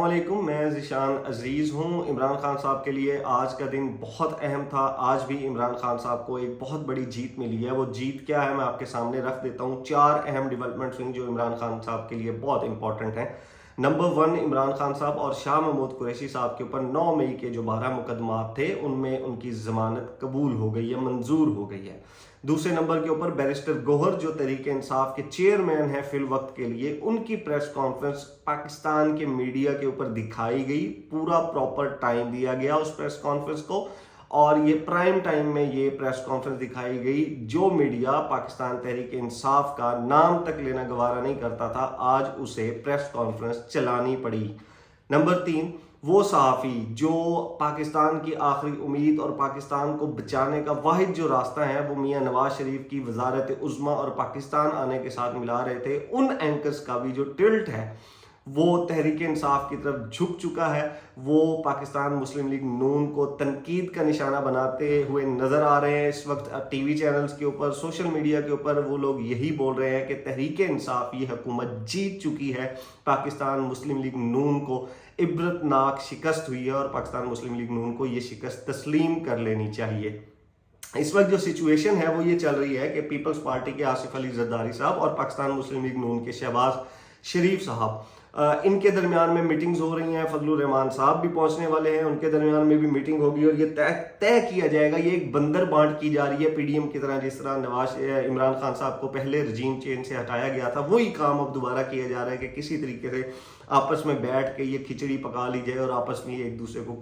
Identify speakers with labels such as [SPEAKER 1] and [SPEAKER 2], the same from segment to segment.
[SPEAKER 1] السلام علیکم، میں ذیشان عزیز ہوں۔ عمران خان صاحب کے لیے آج کا دن بہت اہم تھا۔ آج بھی عمران خان صاحب کو ایک بہت بڑی جیت ملی ہے۔ وہ جیت کیا ہے میں آپ کے سامنے رکھ دیتا ہوں۔ 4 اہم ڈیولپمنٹس ہوئی جو عمران خان صاحب کے لیے بہت امپورٹنٹ ہیں۔ نمبر 1، عمران خان صاحب اور شاہ محمود قریشی صاحب کے اوپر 9 مئی کے جو 12 مقدمات تھے ان میں ان کی ضمانت قبول ہو گئی ہے، منظور ہو گئی ہے۔ دوسرے نمبر کے اوپر بیرسٹر گوہر جو تحریک انصاف کے چیئرمین ہیں فی الوقت کے لیے، ان کی پریس کانفرنس پاکستان کے میڈیا کے اوپر دکھائی گئی۔ پورا پراپر ٹائم دیا گیا اس پریس کانفرنس کو، اور یہ پرائم ٹائم میں یہ پریس کانفرنس دکھائی گئی۔ جو میڈیا پاکستان تحریک انصاف کا نام تک لینا گوارا نہیں کرتا تھا، آج اسے پریس کانفرنس چلانی پڑی۔ نمبر 3، وہ صحافی جو پاکستان کی آخری امید اور پاکستان کو بچانے کا واحد جو راستہ ہے وہ میاں نواز شریف کی وزارت عظمیٰ اور پاکستان آنے کے ساتھ ملا رہے تھے، ان اینکرز کا بھی جو ٹلٹ ہے وہ تحریک انصاف کی طرف جھک چکا ہے۔ وہ پاکستان مسلم لیگ نون کو تنقید کا نشانہ بناتے ہوئے نظر آ رہے ہیں۔ اس وقت ٹی وی چینلز کے اوپر، سوشل میڈیا کے اوپر وہ لوگ یہی بول رہے ہیں کہ تحریک انصاف یہ حکومت جیت چکی ہے، پاکستان مسلم لیگ نون کو عبرتناک شکست ہوئی ہے اور پاکستان مسلم لیگ نون کو یہ شکست تسلیم کر لینی چاہیے۔ اس وقت جو سچویشن ہے وہ یہ چل رہی ہے کہ پیپلز پارٹی کے آصف علی زرداری صاحب اور پاکستان مسلم لیگ نون کے شہباز شریف صاحب، ان کے درمیان میں میٹنگز ہو رہی ہیں۔ فضل الرحمان صاحب بھی پہنچنے والے ہیں، ان کے درمیان میں بھی میٹنگ ہوگی اور یہ طے کیا جائے گا۔ یہ ایک بندر بانٹ کی جا رہی ہے پی ڈی ایم کی طرح، جس طرح عمران خان صاحب کو پہلے رجیم چینج سے ہٹایا گیا تھا، وہی کام اب دوبارہ کیا جا رہا ہے کہ کسی طریقے سے آپس میں بیٹھ کے یہ کھچڑی پکا لی جائے اور آپس میں ایک دوسرے کو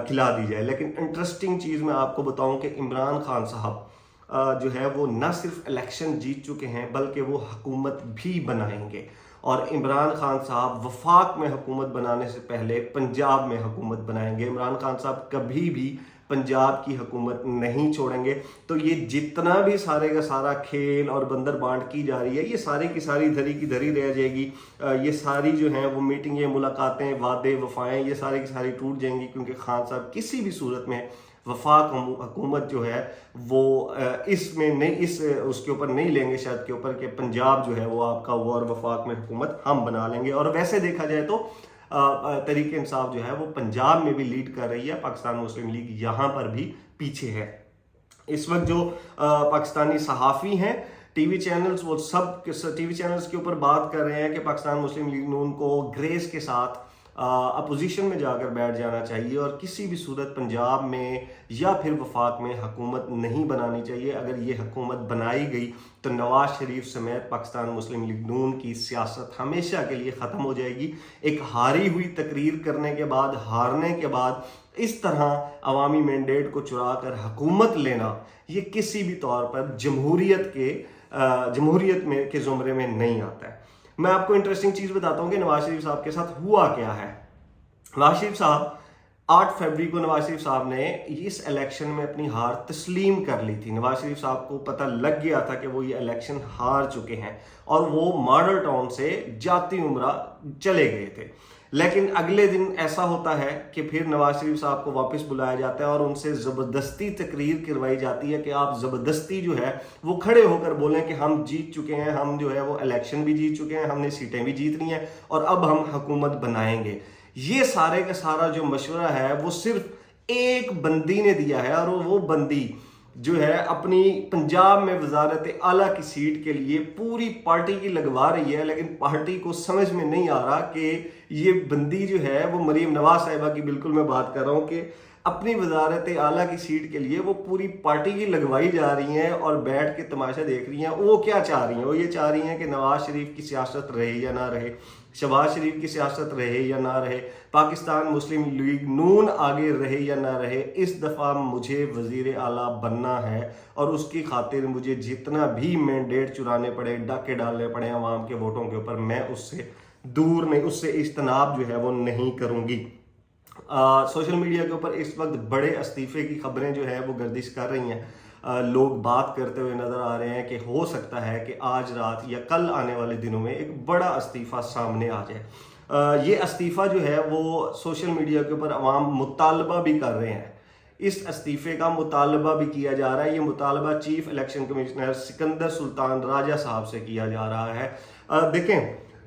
[SPEAKER 1] کھلا دی جائے۔ لیکن انٹرسٹنگ چیز میں آپ کو بتاؤں کہ عمران خان صاحب جو ہے وہ نہ صرف الیکشن جیت چکے ہیں بلکہ وہ حکومت بھی بنائیں گے، اور عمران خان صاحب وفاق میں حکومت بنانے سے پہلے پنجاب میں حکومت بنائیں گے۔ عمران خان صاحب کبھی بھی پنجاب کی حکومت نہیں چھوڑیں گے۔ تو یہ جتنا بھی سارے کا سارا کھیل اور بندر بانٹ کی جا رہی ہے، یہ ساری کی ساری دھری کی دھری رہ جائے گی۔ یہ ساری جو ہیں وہ میٹنگیں، ملاقاتیں، وعدے، وفائیں، یہ ساری کی ساری ٹوٹ جائیں گی، کیونکہ خان صاحب کسی بھی صورت میں وفاق حکومت جو ہے وہ اس میں نہیں، اس کے اوپر نہیں لیں گے شرط کے اوپر کہ پنجاب جو ہے وہ آپ کا ہوا اور وفاق میں حکومت ہم بنا لیں گے۔ اور ویسے دیکھا جائے تو تحریک انصاف جو ہے وہ پنجاب میں بھی لیڈ کر رہی ہے، پاکستان مسلم لیگ یہاں پر بھی پیچھے ہے۔ اس وقت جو پاکستانی صحافی ہیں، ٹی وی چینلز، وہ سب ٹی وی چینلز کے اوپر بات کر رہے ہیں کہ پاکستان مسلم لیگ نون کو گریس کے ساتھ اپوزیشن میں جا کر بیٹھ جانا چاہیے اور کسی بھی صورت پنجاب میں یا پھر وفاق میں حکومت نہیں بنانی چاہیے۔ اگر یہ حکومت بنائی گئی تو نواز شریف سمیت پاکستان مسلم لیگ نون کی سیاست ہمیشہ کے لیے ختم ہو جائے گی۔ ایک ہاری ہوئی تقریر کرنے کے بعد، ہارنے کے بعد اس طرح عوامی مینڈیٹ کو چرا کر حکومت لینا، یہ کسی بھی طور پر جمہوریت کے زمرے میں نہیں آتا ہے۔ میں آپ کو انٹرسٹنگ چیز بتاتا ہوں کہ نواز شریف صاحب کے ساتھ ہوا کیا ہے۔ نواز شریف صاحب 8 فروری کو نواز شریف صاحب نے اس الیکشن میں اپنی ہار تسلیم کر لی تھی۔ نواز شریف صاحب کو پتہ لگ گیا تھا کہ وہ یہ الیکشن ہار چکے ہیں اور وہ ماڈل ٹاؤن سے جاتی عمرہ چلے گئے تھے۔ لیکن اگلے دن ایسا ہوتا ہے کہ پھر نواز شریف صاحب کو واپس بلایا جاتا ہے اور ان سے زبردستی تقریر کروائی جاتی ہے کہ آپ زبردستی جو ہے وہ کھڑے ہو کر بولیں کہ ہم جیت چکے ہیں، ہم جو ہے وہ الیکشن بھی جیت چکے ہیں، ہم نے سیٹیں بھی جیت لی ہیں اور اب ہم حکومت بنائیں گے۔ یہ سارے کا سارا جو مشورہ ہے وہ صرف ایک بندی نے دیا ہے، اور وہ بندی جو ہے اپنی پنجاب میں وزارت اعلیٰ کی سیٹ کے لیے پوری پارٹی کی لگوا رہی ہے، لیکن پارٹی کو سمجھ میں نہیں آ رہا کہ یہ بندی جو ہے وہ مریم نواز صاحبہ کی، بالکل میں بات کر رہا ہوں، کہ اپنی وزارت اعلیٰ کی سیٹ کے لیے وہ پوری پارٹی کی لگوائی جا رہی ہیں اور بیٹھ کے تماشا دیکھ رہی ہیں۔ وہ کیا چاہ رہی ہیں؟ وہ یہ چاہ رہی ہیں کہ نواز شریف کی سیاست رہے یا نہ رہے، شہباز شریف کی سیاست رہے یا نہ رہے، پاکستان مسلم لیگ نون آگے رہے یا نہ رہے، اس دفعہ مجھے وزیر اعلیٰ بننا ہے اور اس کی خاطر مجھے جتنا بھی مینڈیٹ چرانے پڑے، ڈاکے ڈالنے پڑے عوام کے ووٹوں کے اوپر، میں اس سے دور نہیں، اس سے اجتناب جو ہے وہ نہیں کروں گی۔ سوشل میڈیا کے اوپر اس وقت بڑے استعفے کی خبریں جو ہے وہ گردش کر رہی ہیں۔ لوگ بات کرتے ہوئے نظر آ رہے ہیں کہ ہو سکتا ہے کہ آج رات یا کل آنے والے دنوں میں ایک بڑا استعفیٰ سامنے آ جائے۔ یہ استعفیٰ جو ہے وہ سوشل میڈیا کے اوپر عوام مطالبہ بھی کر رہے ہیں، اس استعفے کا مطالبہ بھی کیا جا رہا ہے۔ یہ مطالبہ چیف الیکشن کمشنر سکندر سلطان راجہ صاحب سے کیا جا رہا ہے۔ دیکھیں